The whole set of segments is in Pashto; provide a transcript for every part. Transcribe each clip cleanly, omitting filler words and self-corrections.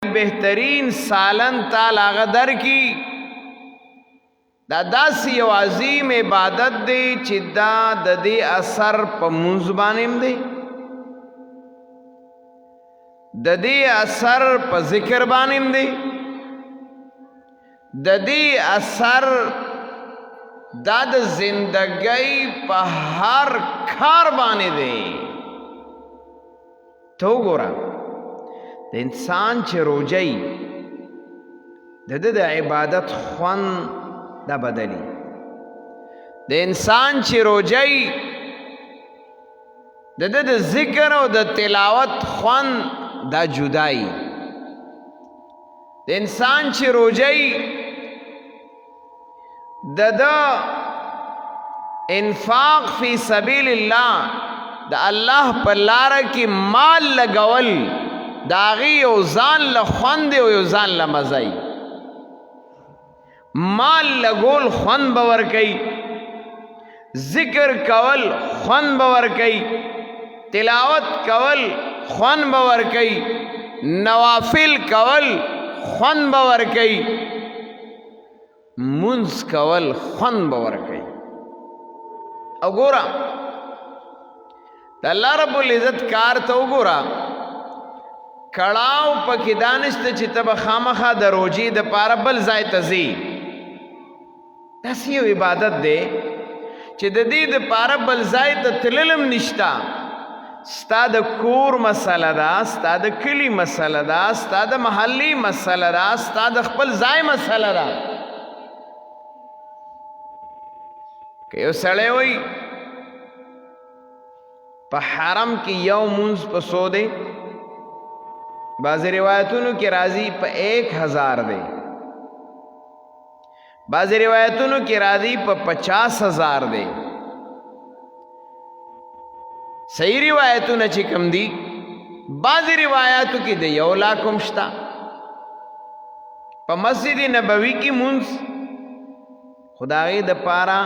بهترین سالن تال آغا در کی دا داسی یو عظیم عبادت دی چی دا د دې اثر په منځ باندې دی، د دې اثر په ذکر باندې دی، د دې اثر دا د زندګۍ په هر کار باندې دی. تو ګوره د انسان چې روجی د د عبادت خوند دا بدلی، د انسان چې روجی د ذکر او د تلاوت خوند دا جدائی، د انسان چې روجی د انفاق فی سبیل اللہ د الله په لاره کې مال لګول د هغې یو ځان له خوند او یو ځان له مزه مال لګول خوند به ورکوي، ذکر کول خوند به ورکوي، تلاوت کول خوند به ورکوي، نوافل کول خوند به ورکوي، منځ کول خوند به ورکوي. او ګوره د الله رب العزت کار ته وګوره، کړاو پکې دا نشته چې ته به خامخا د روجې دپاره بل ځای ته ځې. داسې یو عبادت دی چې د دې دپاره بل ځای ته تللم نشته. ستا د کور مسله ده، ستا د کلي مسله ده، ستا د محلي مسله ده، ستا د خپل ځای مسله ده. که یو سړی وایي په حرم کې یو مونځ په څو دی، بعضې روایتونو کې راځي په 1000 دی، بعضې روایتونو کې راځي په 50,000 دی. صحیح روایتونه چې کم دي بعضې روایاتو کې د 1 لاک هم شته. په مسجد نبوي کې مونځ خو د هغې دپاره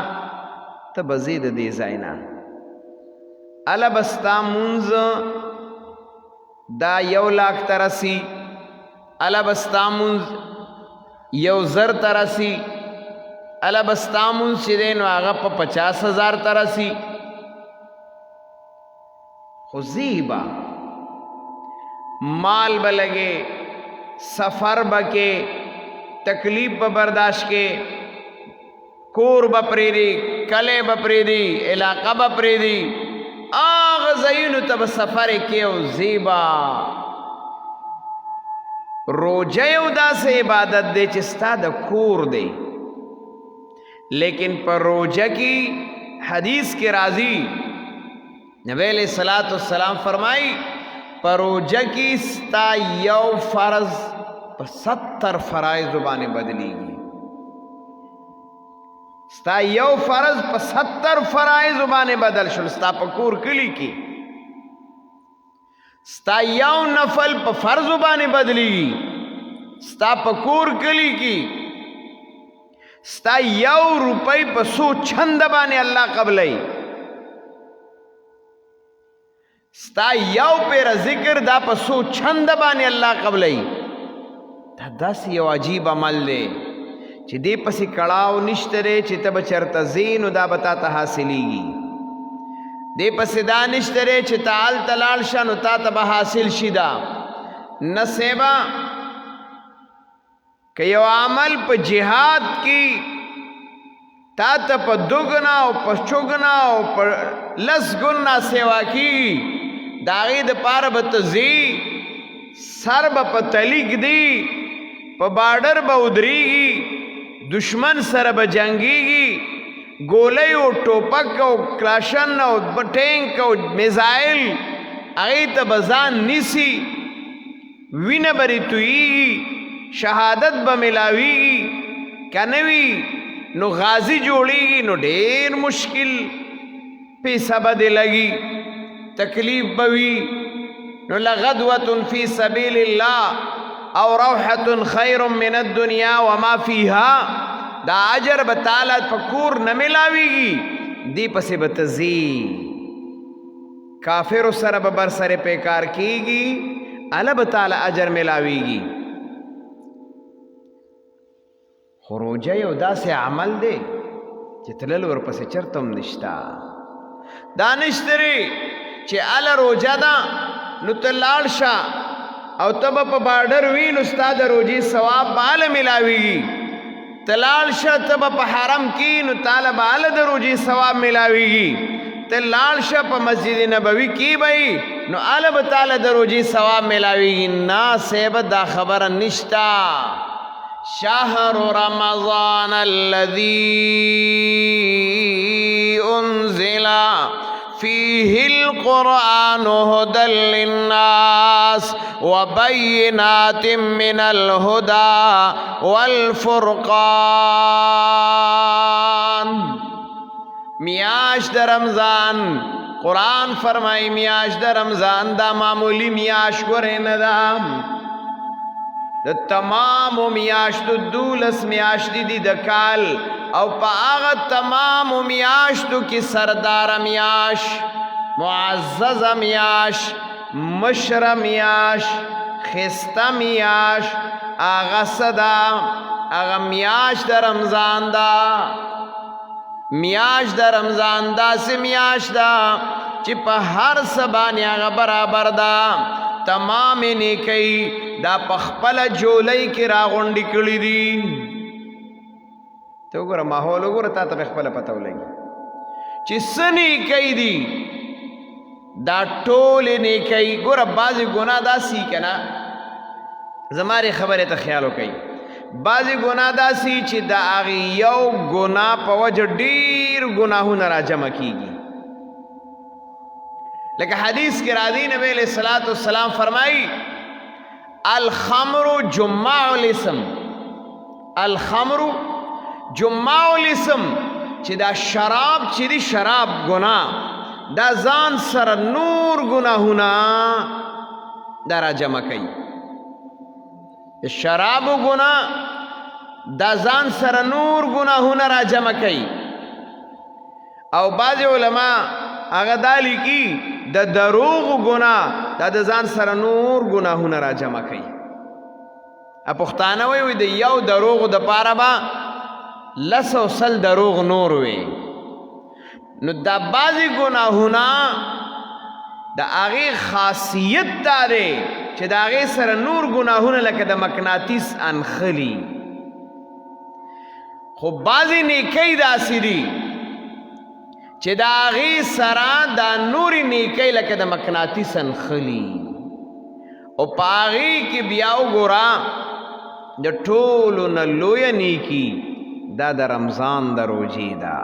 ته به ځې د دې ځای نه، اله به ستا مونځ دا 1 لاک ته رسي، اله به ستا مونځ 1,000 ته رسي، اله به ستا مونځ چې دی نو هغه په 50,000 ته رسي. خو ځې به مال به لګې، سفر به کې، تکلیف به برداشت کې، کور به پرېږدي، کلی به پرېږدي، علاقه به پرېږدي، آغا ځایونو ته به سفر کې او زیبا. روجه یو داسې عبادت دی چې ستا د کور دی، لیکن پر روجه کې حدیث کې راځي نبی علیہ السلام فرمائی پر روجه کې ستا یو فرض په 70 فرائض باندې بدلیږي. ستا یو فرض په 70 فرائض باندې بدل شول. ستا په کور کلی کې ستا یو نفل په فرض باندې بدلیږي، ستا په کور کلی کې ستا 1 روپۍ په 100 چند باندې الله قبلوي، ستا 1 پیر ذکر دا په 100 چند باندې الله قبلوي. دا داسې یو عجیب عمل دی چې دې پسې کړاو نشته دی چې ته به چېرته ځې نو دا به تا ته حاصلېږي، دې پسې دا نشته دی چې ته هلته لاړ شه نو تا ته به حاصل شي. دا نه سیبه که یو عمل په جهاد کې تا ته په 2 ګنا او په 4 ګنا او په 10 ګنا سیوا کېږي، د هغې دپاره به ته ځې، سر به په تلیک دی، په بارډر به ودرېږي، دشمن سره به جنګېږي، ګولۍ او ټوپک او کلاشن او ټینک او میزایل هغې ته به ځان نیسي، وینه به تویېږي، شهادت به ملاویږي. که نه وي نو غازی جوړېږي نو ډېر مشکل پیسه به دې لګي، تکلیف به وي. نو لغدوة فی سبیل الله او روحة خیر من الدنیا وما فیها، دا اجر به تعالی په کور نه ملاویږي، دی پسې به ته ځې. کافر سره به بر سره پیکار کیږي، الله به تعالی اجر ملاویږي. خو روژه یو داسې عمل دی چې تلل ورپسې چرته هم نشته دا نشته ری چې اله روژه ده نو ته لاړ شه او ته به په بارډر وي نو ستا د روژې ثواب به هله میلاویږي ته لاړ شه ته به په حرم کې نو تاله به هله د روژې ثواب میلاویږي ته لاړ شه په مسجد نبوي کې به نو هله به تاله د روژې ثواب میلاویږي نه صاحب دا خبره نشته شهر رمضان الذي انزل فيه القرآن هدى للناس وبينات من الهدى والفرقان میاش در رمضان قرآن فرمائی میاش در رمضان دا معمولی میاش گوره ندام د تمام میاشتو 12 میاشتې دي د کال او په هغه تمام میاشتو کې سردار میاش معزز میاش مشر میاش خسته میاش هغه صدا هغه میاش د رمضان دا میاش د رمضان داسې میاش دا چې په هر سبانې هغه برابر ده تمام نیکی دا پخپل جولی کی راغونډی کړی دي ته وګوره ماحول وګوره تا ته خپل پته ولګي چې سنی کوي دي دا ټول نیکی ګوره بعضی ګناه داسي کنه زماره خبره ته خیال وکړي بعضی ګناه داسي چې دا هغه یو ګناه په وجه ډیر ګناهونه راجمع کیږي لکه حدیث کې راځي نبی علیہ الصلوۃ والسلام فرمایي الخمر جماع الاسم الخمر جماع الاسم چې دا شراب چې دی شراب ګناه دا ځان سره نور ګناهونه دا را جمع کوي شراب ګناه دا ځان سره نور ګناهونه را جمع کوي او بعض علما هغه دالی کی د دروغ ګناه دا د ځان سره نور ګناهونه را جمع کوي پښتانه وایي د یو دروغ د پاره با لسو سل دروغ نور وي نو دا بعضی ګناهونه د هغې خاصیت دا دی چې د هغې سره نور ګناهونه لکه د مقناطیس انخلي خو بعضی نیکۍ داسې دي چې د هغې سره دا نورې نیکۍ لکه د مقناطیس انخلي او په هغې کې بیا وګوره د ټولو نه لویه نیکي دا د رمضان د روژې ده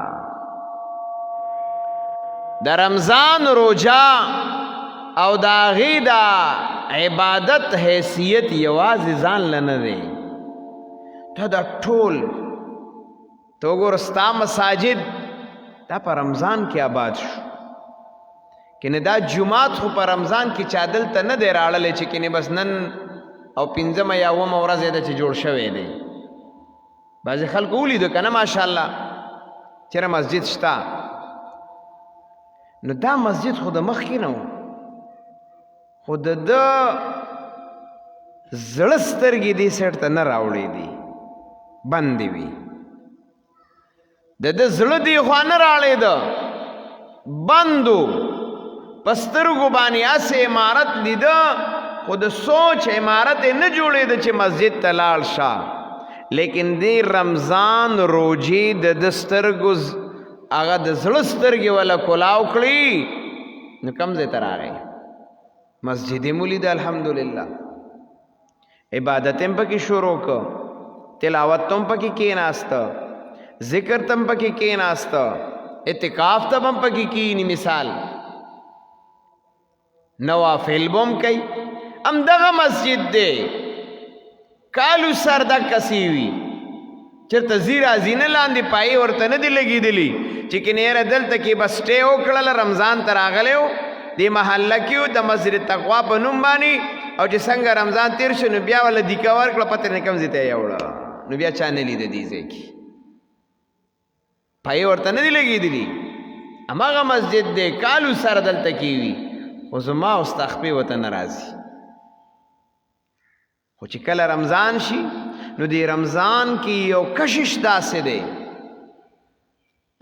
د رمضان روژه او د هغې د عبادت حیثیت یوازې ځان له نه دی ته دا ټول ته وګوره ستا مساجد دا په رمضان کې آباد شو کنه دا جمعات خو په رمضان کې چا دلته نه دی راړلی چې کنه بس نن او پنځمه یا اومه ورځ یې ده چې جوړ شوی دی بعضې خلکو ولیدو که نه ماشاءالله چېرې مسجد شته نو دا مسجد خو د مخکې نه و خو د ده زړه سترګې دې سیټ ته نه راوړې دي بندې وي د ده زړه دې خوا نه راړېده بندو په سترګو باندې هسې عمارت لیده خو د سوچ عمارت یې نه جوړېده چې مسجد ته لاړ شه لیکن دی رمضان روجی د سترګو هغه د زړه سترګې ولا کلاو کړي نو کم ځای ته راغی مسجد یې مولید الحمدلله عبادت هم پکې شروع کړ تلاوت هم پکې کېناسته ذکر تم پکې کېناسته اعتکاف ته هم پکې کېني مثال نوافل بم کوي همدغه مسجد دی کالو سر د کسی وي چېرته زیرا زینه لاندې پایې ورته نه دي لګېدلي چې کنیره دلته کې بس ټې وکړله رمضان ته راغلی و دې محله کې و د مسجد تقوا په نوم باندې او چې څنګه رمضان تېر شو نو بیا وله دیکه ورکړه پته نه کوم ځای ته یې یوړه نو بیا چا نه لیده دې ځای کې پایې ورته نه دي لګېدلي هماغه مسجد دی کالو سره دلته کې وي خو زما او ستا خپې ورته نه راځي خو چې کله رمضان شي نو دی رمضان کی یو کشش داسې دی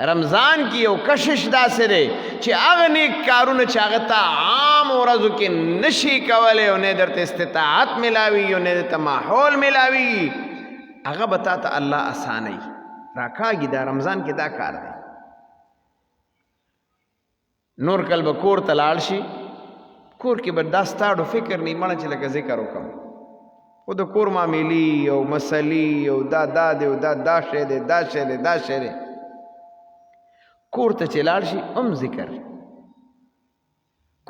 رمضان کی یو کشش داسې دی چې هغه نیک کارونه چې هغه ته عام ورځو کې نشي کولی او نه درته استطاعت ملاوي او نه درته ماحول ملاوي هغه به تا ته الله اسانوي راکاږي دا رمضان کې دا کار دی نور کل به کور ته لاړ شي کور کې به دا ستاړو فکر نه مړه چې لکه ذکر وکړم خو د کور معاملې او مسلې او دا دی او دا شی دی دا شی دی دا شی دی کور ته چې لاړ شي هم ذکر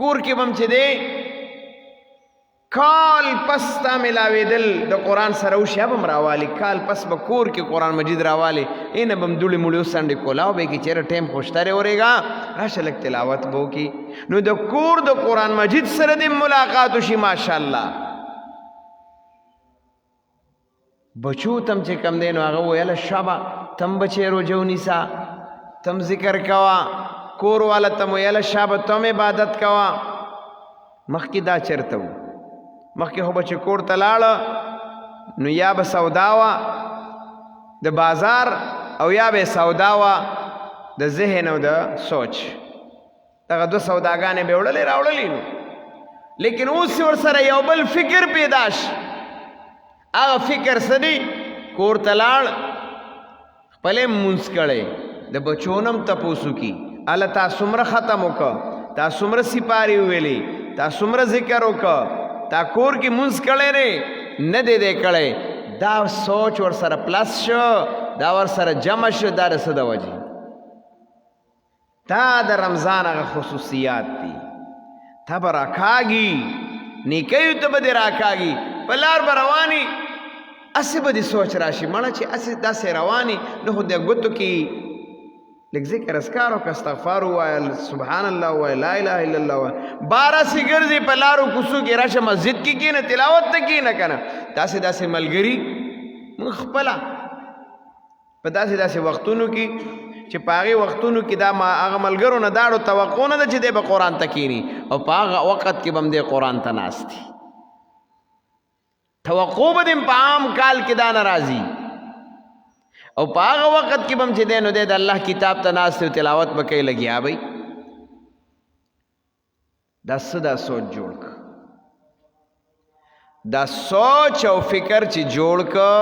کور کې به هم چې دی کال پس تا ملاوېدل د قرآن سره وشي به هم راوالي کال پس به کور کې قرآن مجید راوالي اینه به هم دوړې موړې وسنډې کولاو به کې چېرې ټایم خوشترې ورېږه راشه لږ تلاوت به وکړي نو د کور د قرآن مجید سره دې ملاقات وشي ماشاءالله بچو تم چې کم دی نو هغه ویله شابه تم بچې روجه ونیسه تم ذکر کوا کور والا تم ویله شابه تم عبادت کوا مخکې دا چرته و مخکې خو به چې کور ته لاړه نو یا به سودا وه د بازار او یا به سودا وه د ذهن او د سوچ دغه دو سوداګانې به وړلې راوړلې نو لیکن اوس ورسره یو بل فکر پیدا شي هغه فکر څه دی کور ته لاړ خپلې مونځ کړی د بچو نم تپوس وکړي هله تا څومره ختم وکړه تا څومره سپارې وویلې تا څومره ذکر وکړه تا کور کې مونځ کړی دی نه دی دی کړی دا سوچ ورسره پلس شو دا ورسره جمع شو دا د څه د وجې دا د رمضان هغه خصوصیات دي تا به راکاږي نیکیو ته به دې راکاږي په لار به رواني اسې به دې سوچ راشي مړه چې اسې داسې رواني نو خو د ګوتو کې لږ ذکر اذکار وکړه استغفار ووایه سبحان الله ووایه لا اله الا الله ووایه باره سې ګرځې په لارو کوڅو کې راشه مسجد کې کښېنه تلاوت ته کښېنه که نه داسې ملګري موږ خپله په داسې وختونو کې چې په هغې وختونو کې دا هغه ملګرو نه داړو توقع نه ده چې دی به قرآن ته کښېني او په هغه وخت کې به هم دی قرآن ته ناست دي توقع به دې په عام کال کې دا نه راځي او په هغه وخت کې به هم چې دی نو دی د الله کتاب ته ناست دی تلاوت به کوي لګیا بی دا څه دا سوچ جوړ که دا سوچ او فکر چې جوړ که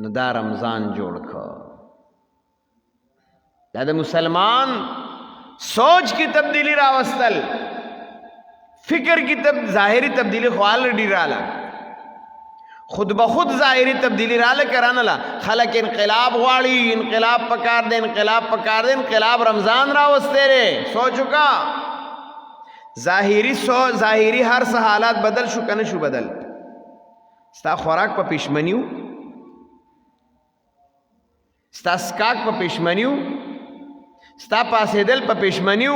نو دا رمضان جوړ که دا د مسلمان سوچ کی تبدیلی راوستل فکر کی ظاہری تبدیلی خوال ڈیرالا خود بخود ظاہری تبدیلی رالا کرانلا خلق انقلاب غواړي انقلاب پکار دے انقلاب رمضان راوستے رے سوچو کا ظاہری ہر سا حالات بدل شو کنه شو بدل ستا خوراک پا پیشمنیو ستا سکاک پا پیشمنیو ستا پاسیدل پا پیشمنیو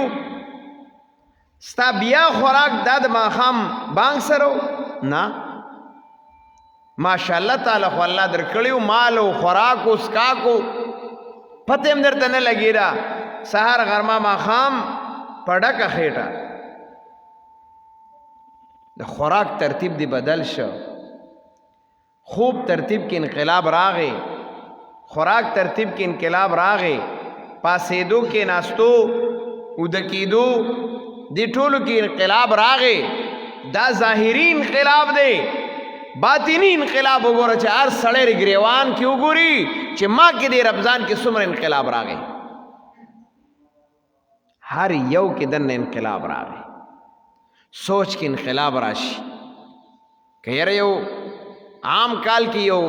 ستا بیا خوراک داد ماخام بانگ سرو نا ماشاءاللہ تعالی خو اللہ در کڑیو مالو خوراکو سکاکو پتیم در تنه لگی را سہر غرما ماخام پڑکا خیٹا د خوراک ترتیب دی بدل شو خوب ترتیب کی انقلاب راغے خوراک ترتیب کی انقلاب راغے پاسیدو کے ناستو ادکیدو دی ټولو کی انقلاب راغے دا ظاہری انقلاب دے باطنی انقلاب وګوره چې هر سړی ګریوان کې وګوري چې ما کې دی رمضان کې څومره انقلاب راغی هر یو کې دنه انقلاب راغی سوچ کې انقلاب راشي که یاره یو عام کال کې یو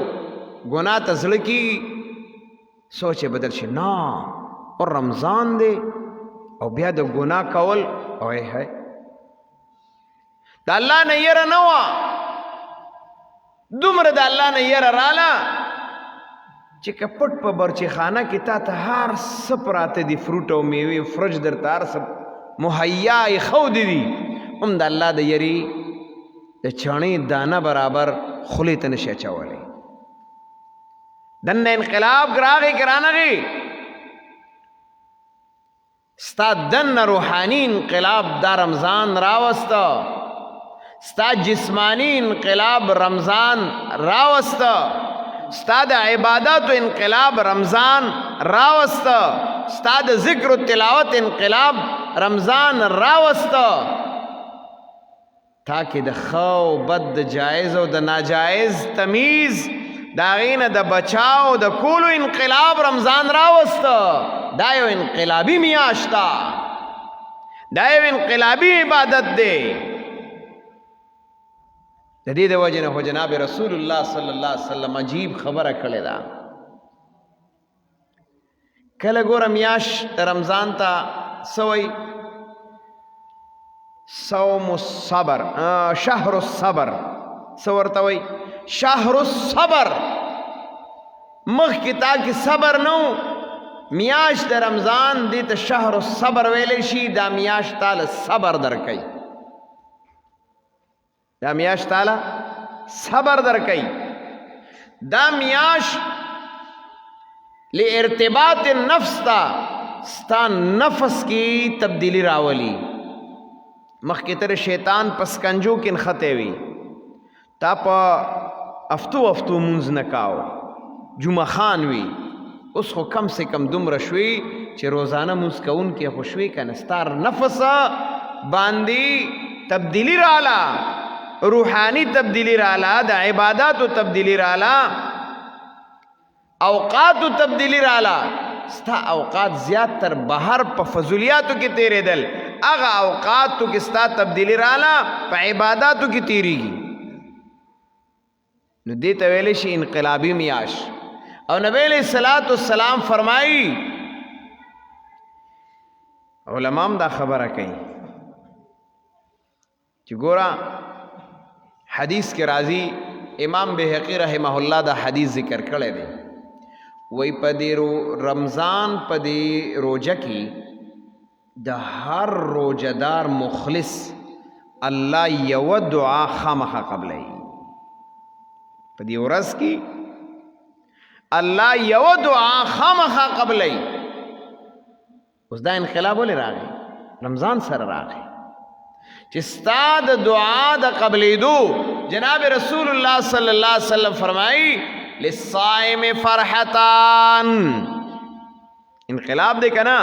ګناه ته زړه کېږي سوچ یې بدل شي نه اور رمضان دی او بیا د ګناه کول اوی ہے د الله نه یره نه وه دومره د الله نه یره راله چې که پټ په برچې خانه کې تا ته هر څه پراته دي فروټ او میوې فرج درته هر څه مهیا ایښودې دي هم د الله د یرې د چڼې دانه برابر خولې ته نشي اچولی دنه انقلاب راغی که رانغی ستا دنه روحاني انقلاب دا رمضان راوسته ستا جسمانی انقلاب رمضان راوست، ستا د عبادت انقلاب رمضان راوست، ستا د ذکر و تلاوت انقلاب رمضان راوست، تاکہ د خو بد د جائز او د ناجائز تمیز دا غینه د بچاو د کولو انقلاب رمضان راوست. دا یو انقلابی میاشتا، دا یو انقلابی عبادت دی. د دې د وجه نه خو جناب رسول الله صلی الله علیه وسلم عجیب خبره کړې ده. کله ګوره میاشت رمضان ته سوی صوم الصبر، شهر الصبر، څه ورته وایي؟ شهر الصبر. مخکې تا کې صبر نو، میاشت د رمضان دې ته شهر الصبر ویلی شي. دا میاشت تاله صبر درکوي، دا میاشت تاله صبر درکوي. دا میاشت لارتباط النفس تا ستا نفس کی تبدیلی راولی. مخکې تر شیطان پسکنجو کې نښتی وي، تا په افتو افتو مونځ نه کاو، جمعه خان وي. اوس خو کم سے کم دومره شوي چې روزانه مونځ کوونکې خو شوي که نه. ستار نفس باندې تبدیلی راله، روحانی تبدیلی راله، د عباداتو تبدیلی راله، اوقاتو تبدیلی راله. ستا اوقات زیات تر بهر په فضولیاتو کې تیرېدل، هغه اوقاتو کې ستا تبدیلی راله، په عباداتو کې تیریږي. نو دې ته ویلی شي انقلابی میاش. او نبی علیہ الصلوۃ والسلام فرمائی، علماء دا خبره کوي چې ګوره حدیث کې راځي، امام بهقی رحمه الله دا حدیث ذکر کړی دی. وی په دې رمضان په دې روجه کې د هر روجهدار مخلص الله یو دعا خامخا قبلوي. په دې ورځ کې الله یو دعا خامخا قبلوي. اوس دا انقلاب ولې راغی؟ رمضان سره راغی چې ستا د دعا د قبلېدو. جناب رسول الله صلی الله علیه وسلم فرمایي للصائم فرحتان، انقلاب دی کنا،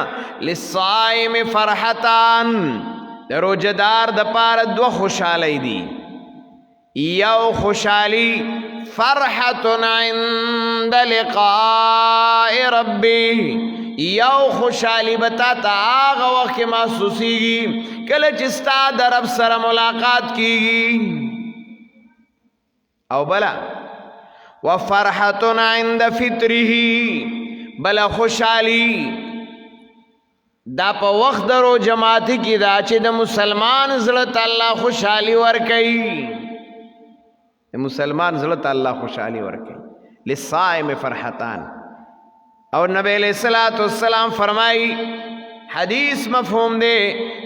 للصائم فرحتان، د روجهدار د پاره دوه خوشحالی دي. یو خوشحالی فرحت عند لقاء ربی، یو خوشحالی بتا تا آغا وقت محسوسیگی کله چې ستا د رب سره ملاقات کیگی. او بلا وفرحت عند فطره، بلا خوشحالی دا په وخت د روژه ماتي کې دا چې د مسلمان زړه ته الله خوشحالي ورکوي، د مسلمان زړه ته الله خوشحالي ورکوي. للصائم فرحتان. اور نبی علیہ الصلوۃ والسلام فرمائی، حدیث مفہوم دے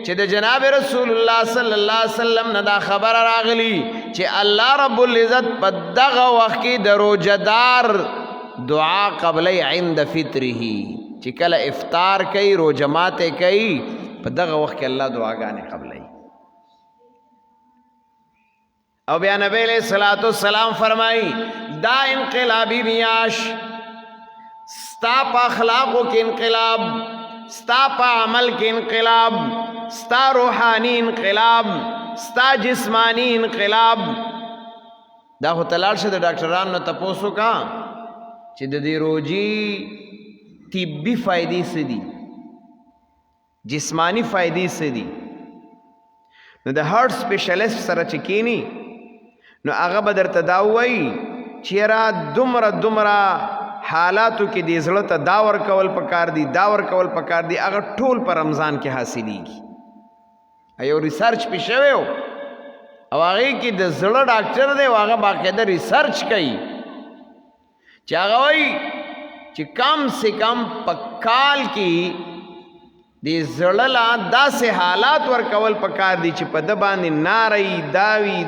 چې د جناب رسول الله صلی الله علیه وسلم نه دا خبر راغلی چې الله رب العزت په دغه وخت کې د روزدار دعا قبلې عند فطره، چې کله افطار کوي روزه ماته کوي په دغه وخت کې الله دعاګانې قبلې. او بیا نبی علیہ الصلوۃ والسلام فرمائی دا انقلابی میاش، ستا پا اخلاقو کی انقلاب، ستا پا عمل کی انقلاب، ستا روحانی انقلاب، ستا جسمانی انقلاب. دا خو تلال شه د ډاکټرانو نه تپوسو کا چې د دې روجي طبي فائدې څه دي، جسمانی فائدې څه دي. نو د هارت سپیشلیست سره چې کینی نو هغه به درته دا وایي چې یاره دومره حالاتو کې دې زړه ته دا ورکول پکار دي، دا ورکول پکار دي، هغه ټول په رمضان کې حاصلېږي. یو ریسرچ پې شوی و او هغې کې د زړه ډاکټر دی او هغه باقاعده ریسرچ کوي چې هغه وایي چې کم سے کم په کال کې د زړه لا داسې حالات ورکول پکار دي چې په ده باندې ناري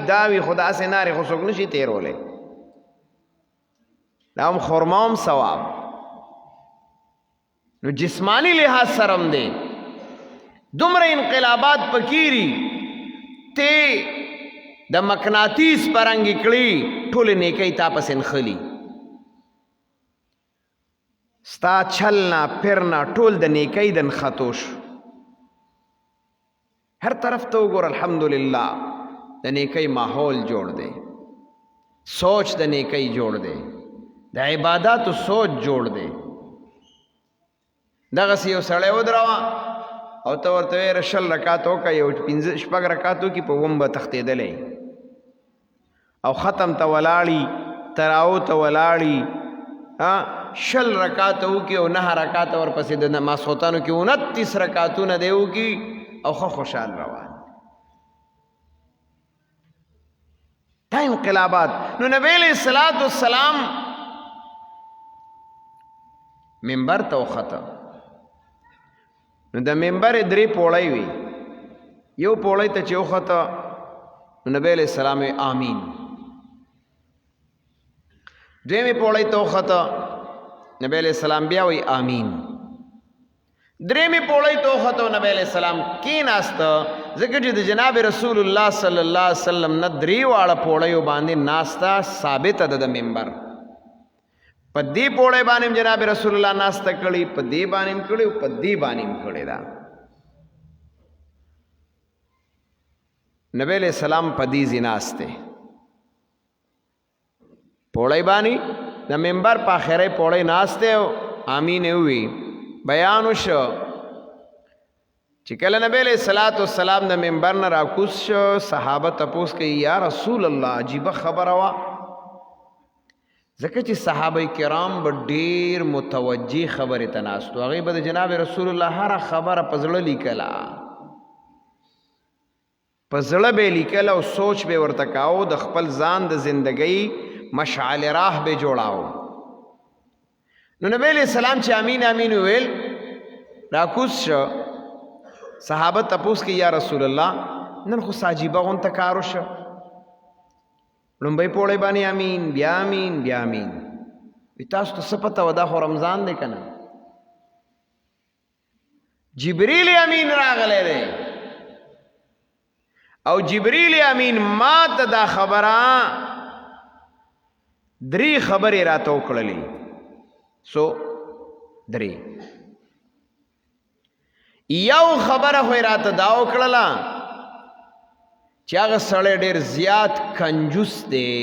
داوي خو داسې نارې خو څوک نشي تېرولی، دا هم خورما هم ثواب. نو جسمانی لحاظ سرم دے دومره انقلابات پکیری تے د مقناطیس پرنګ کړي ټول نیکی تا پسې نښلي ستا چلنا پرنا ټول د نیکی د نښتو شو هر طرف ته وګور الحمدلله د نیکی ماحول جوړ دی سوچ د نیکی جوړ دی د عباداتو سوچ جوړ دی دغسې یو سړی ودروه او ته ورته ویې 20 رکات وکړه یو 5 رکات وکړي په اوم به تښتېدلی او ختم ته ولاړي تراو ته ولاړي 20 رکات وکړي او 9 رکات ورپسې د ماسخوتانو کې 29 رکاتونه دی وکړي او ښه خوشحال روان دا انقلابات نو نبی علیہ السلام منبر ته وخته نو د منبر 3 پوړی وي یو پوړی ته چې وخته نو نبی علیہ السلام آمین دویمې پوړی ته وخته نبی علیہ السلام بیا وی آمین درېمې پوړی ته وخته نبی علیہ السلام کېناسته ځکه چې د جناب رسول الله صلی الله علیه وسلم نه 3 واړه پوړیو باندې ناسته ثابته ده د منبر په دې پوړی باندې جناب رسول الله ناسته کړي په دې باندې کړي په دې باندې کړي دا نبی علیہ السلام په دې زیناسته پوړی باندې د منبر په اخره پوړی ناسته آمین وی بیان وشو چې کله نبی علیہ السلام د منبر نه راکوز شو صحابه تپوس کوي یا رسول الله عجیب خبره وا ځکه چې صحابه کرام به ډیر متوجه خبره تناستو هغه به د جناب رسول الله هر خبره په زړه لیکلا په زړه به لیکل او سوچ به ورته کاو د خپل ځان د زندګۍ مشعل راه به جوړاو نو نبی علیہ السلام چې امین امین ویل راکوز شو صحابه تپوس کې یا رسول الله نن خو ساجیبه غونته کارو شو لومبۍ پوړی باندې امین بیا امین بیا امین تاسو ته څه پته وه دا خو رمضان دی که نه جبریل امین راغلی دی او جبریل امین ما ته دا خبره 3 خبرې راته وکړلې سو 3 یو خبره خو راته دا وکړله چې هغه سړی ډېر زیات کنجوس دی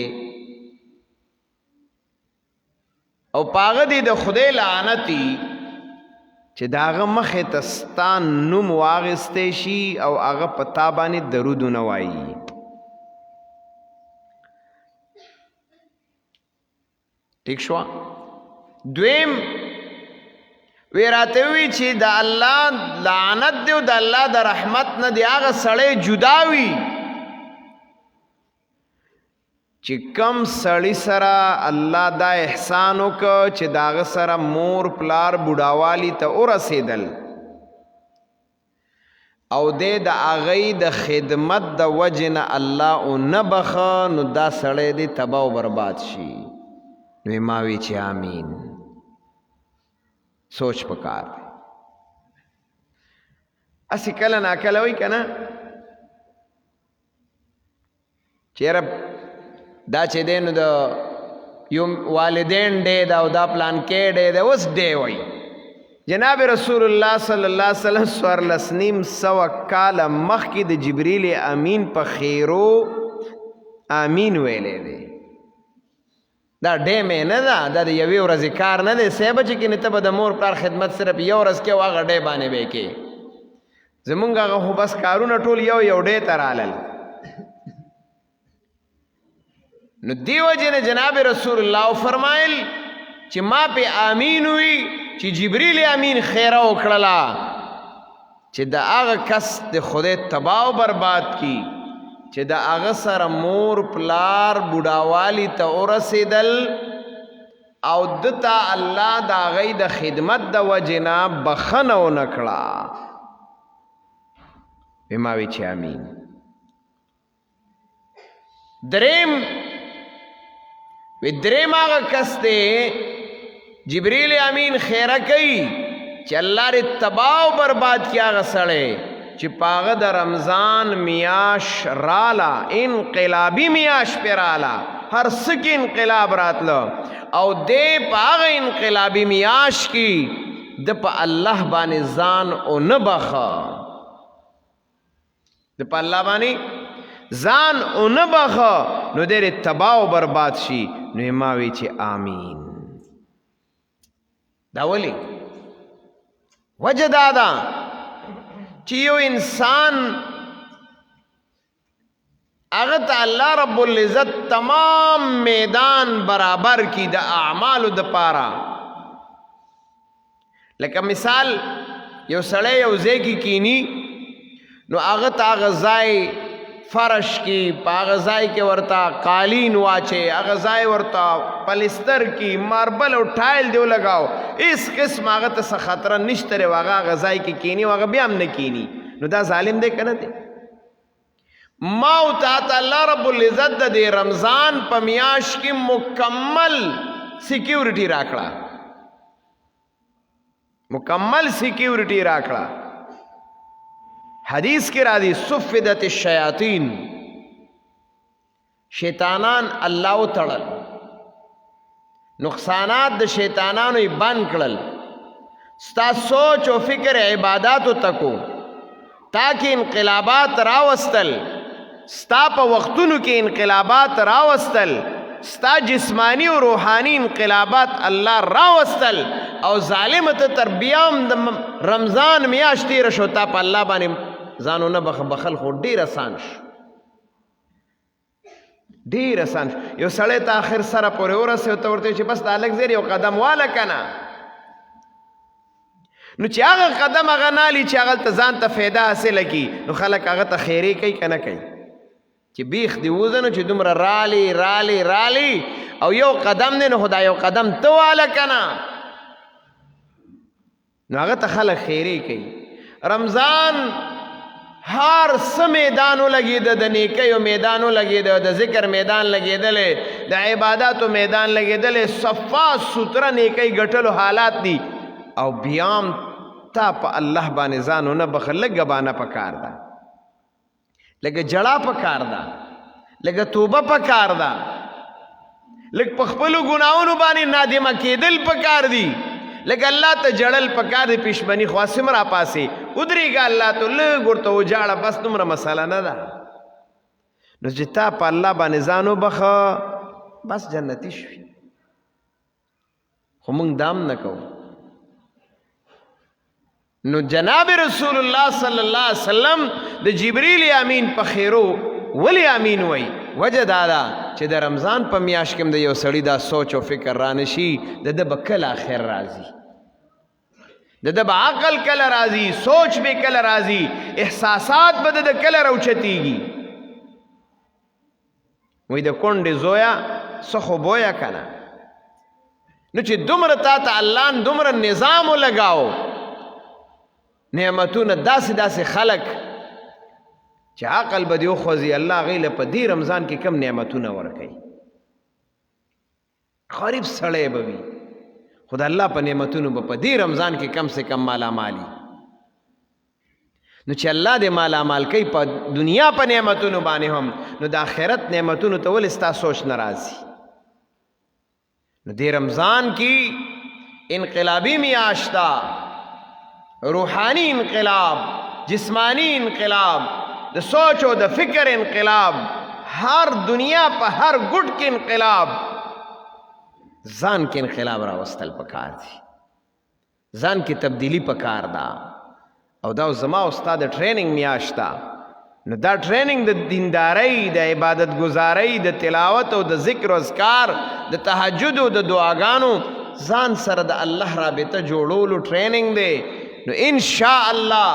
او په هغه دی د خدای لعنتي چې د هغه مخې ته ستا نوم واخیستی شي او هغه په تا باندې درودونه وایي ٹھیک شو دویم وی راته وی چې د الله لعنت دی او د الله د رحمت نه دی هغه سړی جدا وي چې کم سړی سره الله دا احسان وکړ چې د هغه سره مور پلار بوډاوالي ته ورسېدل او دی د هغې د خدمت د وجې نه الله ونه بخه نو دا سړی دی تباه و برباد شي نو ما وی چې آمین سوچ پکار دی اسی کله ناکله وی که نه چیرې دا چې دی نو د یو والدین ډی دا او دا پلانکې ډی دی اوس ډی وی جناب رسول الله صلی الله علیه وسلم 1400 کاله مخکې د جبریل امین په خیرو امین ویلی دی دا ډیمې نه ده دا د یوې ورځې کار نه دی صحیح چې کې نه ته به د مور پلار خدمت صرف یو ورځ کې او هغه ډی باندې به کې زمونږ هغه خو بس کارونه ټول یو ډی ته رالل نو دی وجې نه جناب رسول الله فرمایل چې ما په امین وي چې جبریل امین خیره وکړله چې د هغه کس د خدای تباه و برباد کی چې د هغه سره مور پلار بوډاوالي ته ورسېدل او دته الله د هغې د خدمت د وجې نه بخنه ونه کړه ما وی چې امین دریم هغه کس دی جبریل امین خیره کوي چې الله ری تباه و برباد کی هغه سړی چې پاغه د رمضان میاش رالا انقلابی میاش پر رالا هر سکی انقلاب راتلو او دې پاغه انقلابی میاش کی د په الله باندې ځان او نه بخا د په الله باندې ځان او نه بخا نو دې تباہ او برباد شي نو ما وی چې آمین دا ولی وجه دادا چې یو انسان هغه ته الله رب العزت تمام میدان برابر کی د اعمالو د پاره لکه مثال یو سړی یو ځای کې کینی نو هغه ته هغه ځای فرش کی په هغه ځای کې ورته قالین واچي هغه ځای ورته پلستر کی ماربل او ټایل دیو لګاو اس قسم هغه ته څه خطر نشته ری هغه ځای کې کینی هغه بیا هم نه کینی نو دا ظالم دی کنه دی ما او ته الله رب العزت د رمضان په میاش کې مکمل سکیورټي راکړه مکمل سکیورٹی راکڑا حدیث کی راضی صفدت الشیاطین شیطانان اللہ تڑل نقصانات د شیطانانو بند کړل ستا سوچ او فکر عباداتو تکو تاکہ انقلابات راوستل ستا په وختونو کې انقلابات راوستل ستا جسمانی و روحانی انقلابات اللہ راوستل او ظالم ته تربیام د رمضان میاشت تیر شو تا په الله باندې ځانو نه بخل خو ډیر آسان شو ډیر آسان شو یو سړی ته آخر سره پورې ورسې ته ورته چې بس دا لږ زیر یو قدم واله کنه نو چې هغه قدم هغه نالی چې هغه ته ځان ته فایده حاصله کی نو خلک هغه ته خیری کوي کنه کوي چې بیخ دی وزنو چې دومره رالی رالی رالی او یو قدم دی نو خدا یو قدم تو واله کنه نو هغه ته خلک خیری کوي رمضان هر څه میدانو لګېده د نیکیو میدانو لګېده د ذکر میدان لګېدلې د عباداتو میدان لګېدلې صفا ستره نیکی ګټلو حالات دي او بیام تا په الله باندې ځانو نه بخل لږ ګبانه پکار ده لږ جړه پکار ده لږ توبه پکار ده لږ په خپلو ګناهونو باندې نادمه کېدل پکار دي لږ الله ته جړل پکار دي پښمني خواسم را پاسې ودرېږه الله ته لږ ورته وجاړه بس دومره مسله نه ده نو چې تا په الله باندې ځان وبخه بس جنتي شوي خو موږ دام نه کوو نو جناب رسول الله صلی الله علیه وسلم د جبریل امین په خیرو ولی امین وای وجه دادا چې د رمضان په میاشت کې د یو سړی دا سوچ او فکر رانشي د بکل اخر راضي د عقل کله راضي سوچ به کله راضي احساسات به د کله روچتيږي وای د کونډې زویا سخو بویا کنه نو چې دومره تا ته الله دومره نظام لگاو نعمتونه داسې خلق چې عقل به دی خوځي الله غیله په دې رمضان کې کم نعمتونه ورکړي غریب سړی به وي خدا الله په نعمتونو به په دې رمضان کې کم سے کم مالا مالی نو چې الله دې مالا مال کوي په دنیا په نعمتونو باندې هم نو د آخرت نعمتونو ته ولې ستا سوچ ناراضي نو دې رمضان کې انقلابی میاشتا روحانی انقلاب جسمانی انقلاب د سوچ او د فکر انقلاب ہر دنیا پہ ہر گٹ کے انقلاب ځان کې انقلاب راوستل پکار دي ځان کې تبدیلی پکار دا او دا زما استاد ټریننګ میاشتا نو دا ټریننګ د دیندارۍ د عبادت گزارۍ د تلاوت او د ذکر او اذکار د تهجد او د دعاګانو ځان سره د الله رابطه جوړولو ټریننګ دی نو ان شاء الله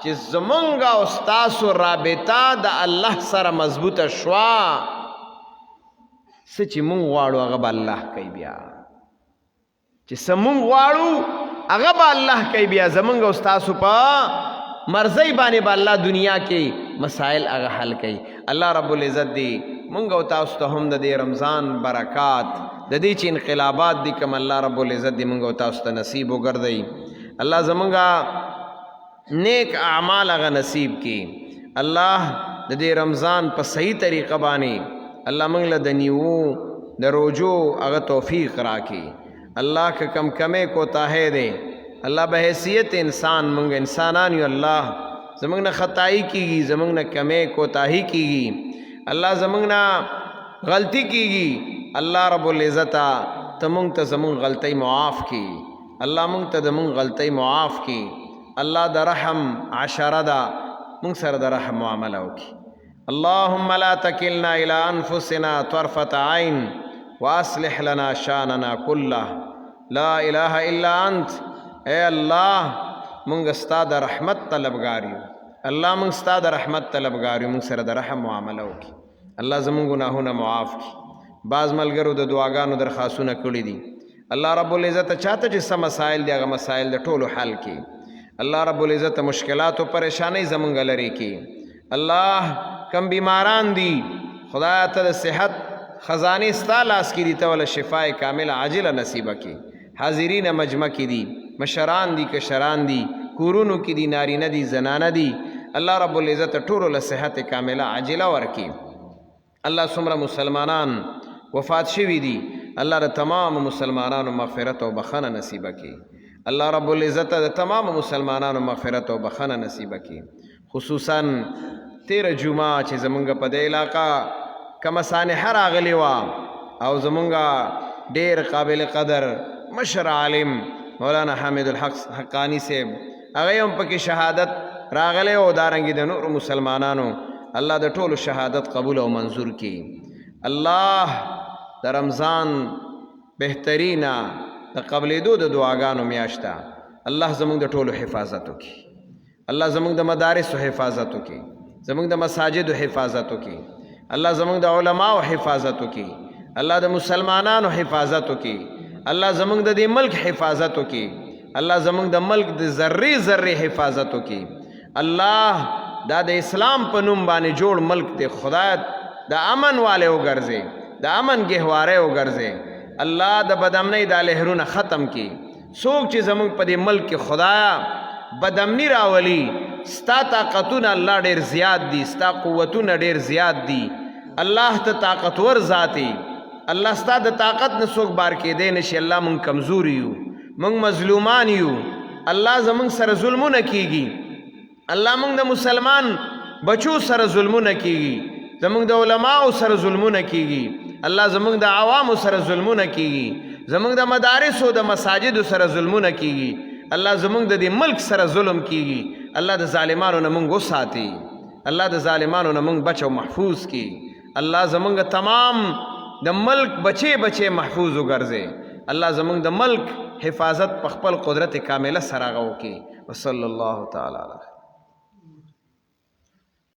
چې زمونږ او ستاسو رابطه د الله سره مضبوطه شوا څه چې مونږ غواړو هغه به الله کوي بیا چې څه مونږ غواړو هغه به الله کوي بیا زمونږ او ستاسو په مرضی باندې به الله دنیا کې مسائل هغه حل کوي الله رب العزت دی مونږ او تاسو ته هم د دې رمضان برکات د دې چې انقلابات دي کوم الله رب العزت دی مونږ او تاسو ته نصیب وګرځي الله زمونږه نیک اعمال هغه نصیب کی الله د دې رمضان په صحیح طریقه باندې الله موږ له د نیوو د روجو هغه توفیق راکړي الله که کم کمې کوتاهی دی الله به حیثیت انسان موږ انسانان یو الله زموږ نه خطائی کیږي زموږ نه کمې کوتاهی کیږي الله زموږ نه غلطی کیږي الله رب العزت ته موږ ته زموږ غلطۍ معاف کړي الله موږ ته زموږ غلطۍ معاف کړي الله د رحم عشره ده موږ سره د رحم معامله وکړي اللهم لا تکلنا الى انفسنا طرفة عین واصلح لنا شاننا كله لا اله الا انت اے الله مونږ ستا د رحمت طلبګار یو الله مونږ ستا د رحمت طلبګار یو مونږ سره د رحم معامله وکړي الله زمونږ ګناهونه معاف کړي بعض ملګرو د دعاګانو درخواستونه کړي دي الله رب العزت چاته چې څه مسایل دي هغه مسایل د ټولو حل کړي الله رب العزت مشکلات او پریشانی زمونږ لري کړي الله کم بیماران دي خدای ته د صحت خزانه ستا لاس کې دي ته ول شفای کامله عاجله نصیبه کړي حاضرین مجمع کې دي مشران دي کشران دي کورونو کې دي نارینه دي زنانه دي الله رب العزت ټولو له صحت کامله عاجله ورکړي الله څومره مسلمانان وفات شوي دي الله د تمام مسلمانانو مغفرت او بخښنه نصیبه کړي الله رب العزت د تمام مسلمانانو مغفرت او بخښنه نصیبه کړي خصوصا 13 جمعه چې زمونږ په دې علاقه کما سانحه راغلی وه او زمونږ ډېر قابل قدر مشر عالم مولانا حامد الحق حقانی صاحب هغه هم پکې شهادت راغلی او دارنګې د نورو مسلمانانو الله د ټولو شهادت قبول او منظور کړي الله د رمضان بهترینا د قبلېدو د دعاګانو میاشته الله زمونږ د ټولو حفاظت وکړي الله زمونږ د مدارسو حفاظت وکړي زمونږ د مساجدو حفاظت وکړي الله زمونږ د علماو حفاظت وکړي الله د مسلمانانو حفاظت وکړي الله زمونږ د دې ملک حفاظت وکړي الله زمونږ د ملک د ذرې ذرې حفاظت وکړي الله دا د اسلام په نوم باندې جوړ ملک دی خدای د امن والے وګرځي د امن گهواره وګرځي الله د بدامنۍ د لهرونه ختم کړي څوک چې زمونږ په دې ملک کې خدایا بدامنی راولي ستا طاقتونه الله ډېر زیات دي ستا قوتونه ډېر زیات دي الله ته طاقتور ذاتي الله ستا د طاقت نه څوک بار کېدی نشي الله مونږ کمزور یو مونږ مظلومان یو الله زمونږ سره ظلمونه کیږي الله مونږ د مسلمان بچو سره ظلمونه کیږي زمونږ د علماو سره ظلمونه کیږي الله زمونږ د عوامو سره ظلمونه کیږي زمونږ د مدارس او د مساجد سره ظلمونه کیږي الله زمونږ د دې ملک سره ظلم کیږي الله د ظالمانو نه مونږ وساتي الله د ظالمانو نه مونږ بچو محفوظ کی الله زمونږ تمام د ملک بچے بچے محفوظ وګرځي الله زمونږ د ملک حفاظت په خپل قدرت کامله سره غو کی وصلی الله تعالی علیه